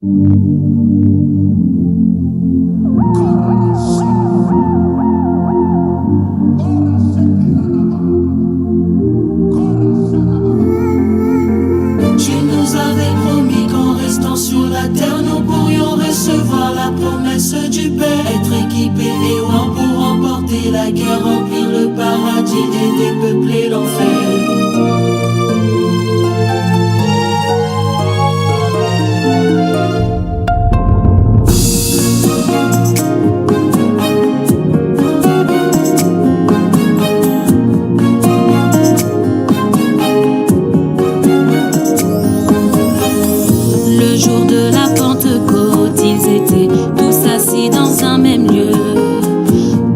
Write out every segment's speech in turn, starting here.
Tu nous avais promis qu'en restant sur la terre, nous pourrions recevoir la promesse du Père. Être équipés et loin pour remporter la guerre, remplir le paradis et dépeupler l'enfer. Le jour de la Pentecôte, ils étaient tous assis dans un même lieu.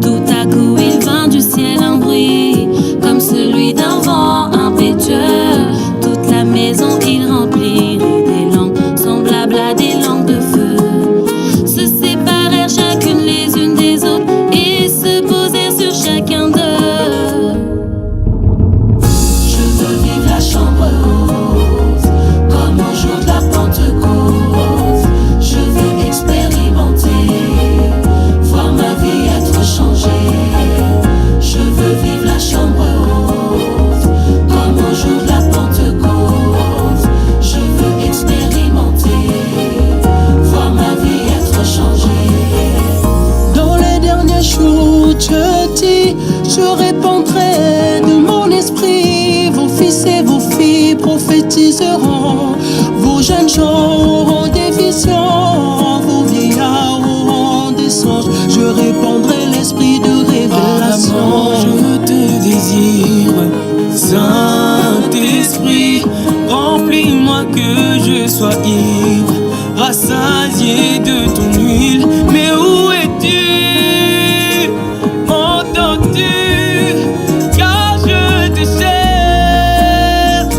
Tout à coup, il vint du ciel un bruit, comme celui d'un vent impétueux. Toute la maison, il remplit des langues semblables à des langues de feu. Se séparèrent chacune les unes des autres et se posèrent sur chacun d'eux. Je veux vivre la chambre haute, comme au jour de la Pentecôte. Je veux expérimenter, voir ma vie être changée. Je veux vivre la chambre haute, comme au jour de la Pentecôte. Je veux expérimenter, voir ma vie être changée. Dans les derniers jours, je dis, je répandrai de mon esprit. Vos fils et vos filles prophétiseront. Vos jeunes gens auront des visions. Vos vieillards auront des songes. Je répandrai l'esprit de révélation. Je te désire, Saint-Esprit, remplis-moi que je sois ivre, rassasié de ton huile. Mais où es-tu? M'entends-tu? Car je te cherche.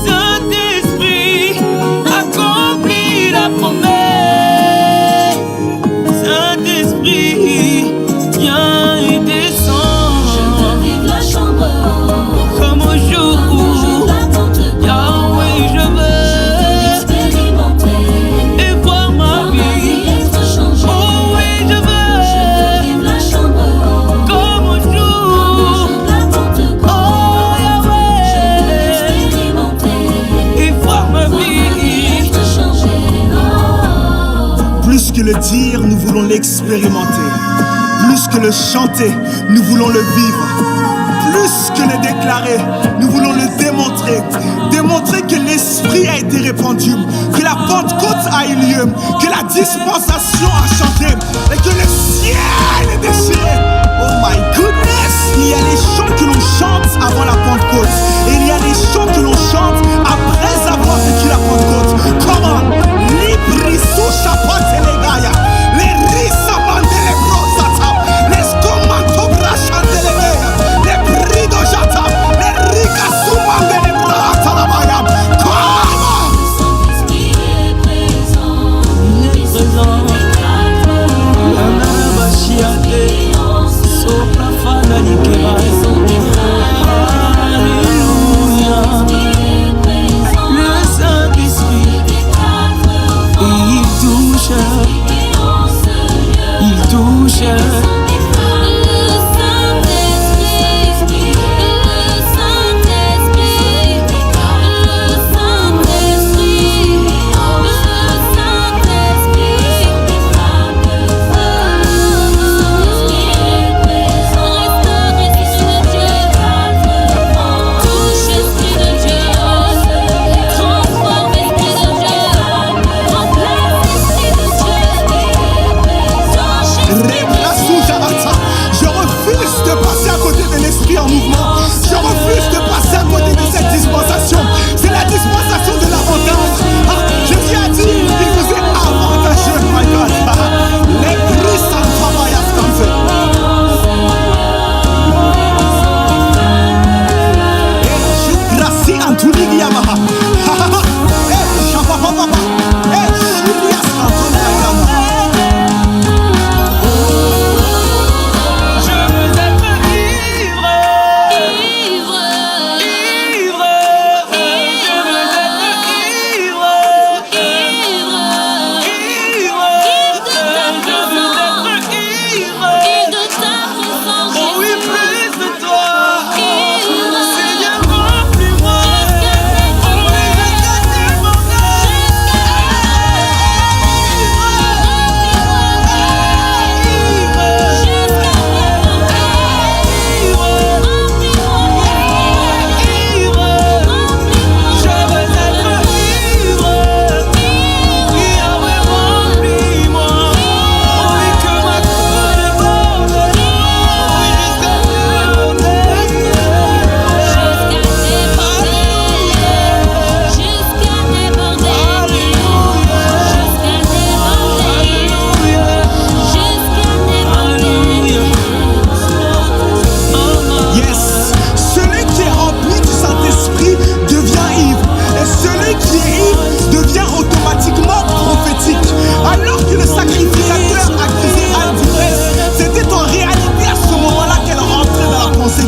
Saint-Esprit, accomplis la promesse. Saint-Esprit, viens et Je descends, veux vivre la chambre haute, comme au jour comme au jour où de la Pentecôte. Yahweh, je veux Expérimenter, et voir ma voir ma vie. vie être changée. Oh oui, je Je veux veux vivre la chambre haute, comme au comme au jour jour. de la Pentecôte. Oh Je veux Yahweh, expérimenter, et voir ma voir ma vie vie. être changée. Oh. Plus que le dire, nous voulons l'expérimenter. Plus que le chanter, nous voulons le vivre. Plus que le déclarer, nous voulons le démontrer. Démontrer que l'Esprit a été répandu, que la Pentecôte a eu lieu, que la dispensation a chanté et que le ciel est déchiré. Oh my goodness! Il y a les chants que l'on chante avant la Pentecôte et il y a les chants que l'on chante après avoir vécu la Pentecôte. Comment? Libri sous chapote les gaia, les risa mandele prosata, les scomanto brachande les les brido jata, les riga sumandele brata la maya. Comment? Saint-Esprit est présent, Il est présent. Yana Bashiate, Sopra Fana Nikera. Alléluia. Le Saint-Esprit, il touche, il touche. Transforme esprit de Dieu, remplace esprit de Dieu.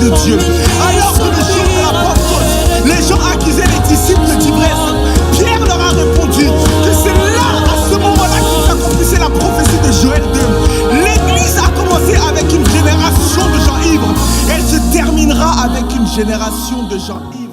de Dieu. Alors que le jour de la Pentecôte, les gens accusaient les disciples d'ivresse. Pierre leur a répondu que c'est là, à ce moment-là, qu'il s'accomplissait la prophétie de Joël 2. L'église a commencé avec une génération de gens ivres. Elle se terminera avec une génération de gens ivres.